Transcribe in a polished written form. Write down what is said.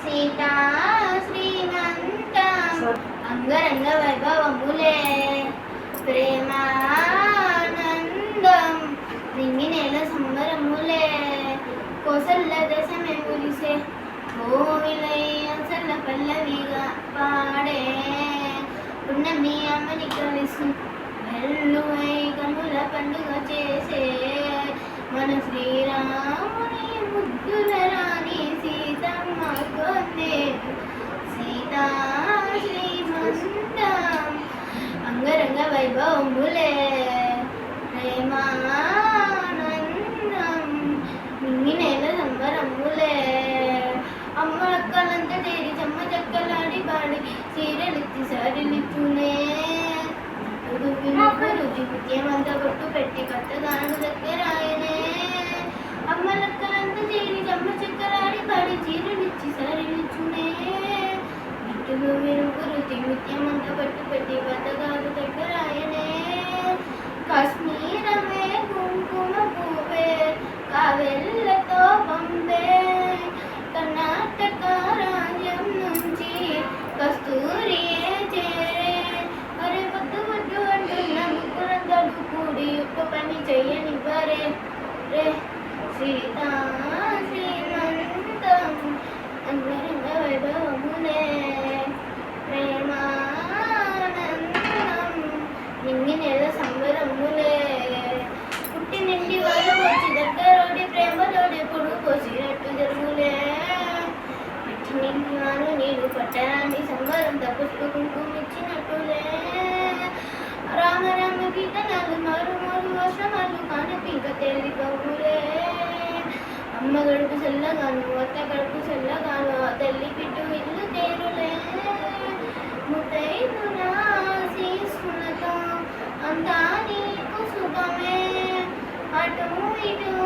సీతా శ్రీమంత అంగరంగ వైభవములే ప్రేమానందం రింగినేల సంబరములే కోసల్ల దశమే ములిసే కోవిలయ్య చల్ల పల్లవిగా పాడే పున్నమి అమ్మని కలిసి వెల్లువై కనుల పండుగ చేసే మన శ్రీరాముని ముద్దుల రాణి సీతమ్మ కొందే సీతా శ్రీమంతం అంగరంగ వైభవములే ప్రేమానందం మింగినేల సంబరములే అమ్మలక్కలంతా చేరి చెమ్మ చక్కలాడి పాడి చీరలిచ్చి సారిలిచ్చునే రుచి ముత్యమంతా బొట్టు పెట్టి కట్టగాను దగ్గరాయనే అమ్మలక్కలంతా చేరి చెమ్మ చక్కలాడి పాడి చీరలిచ్చి సారిలిచ్చునే ఇట్టులు విరుగు రుచి ముత్యమంతా బొట్టు పెట్టి కట్టగాను దగ్గరాయనే కాశ్మీరమే కుంకుమ పువ్వే కావెళ్ళతో పంపే కర్ణాటక రాజ్యం నుంచి కస్తూరియే చేరే అరే పొద్దు పొద్దు అంటున్న ముగ్గురందరూ కూడి ఒక్క పని చెయ్యనివ్వరే రే సీతా శ్రీమంతం అంగరంగ వైభవములే ప్రేమానందం నింగినేల సంబరములే పుట్టి నిండి వాళ్ళు వచ్చి దగ్గరోడి ప్రేమలోడి పొడు పోసినట్టు జరుగులే పిచ్చి నిండివాను నీరు పట్టరాని సంబరంతో పుష్పు కుంకుమిచ్చినట్టులే రామ రామ కీర్తనలు మారు మారు వర్షమాలు కానపింక తేలి కవులే అమ్మ గడుపు చల్లగాను అత్త గడుపు చల్లగాను ఆ తల్లి పిట్టు ఇల్లు తేరులే ముత్తైదునా శీసులతో అంతా నీకు శుభమే అటు ఇటు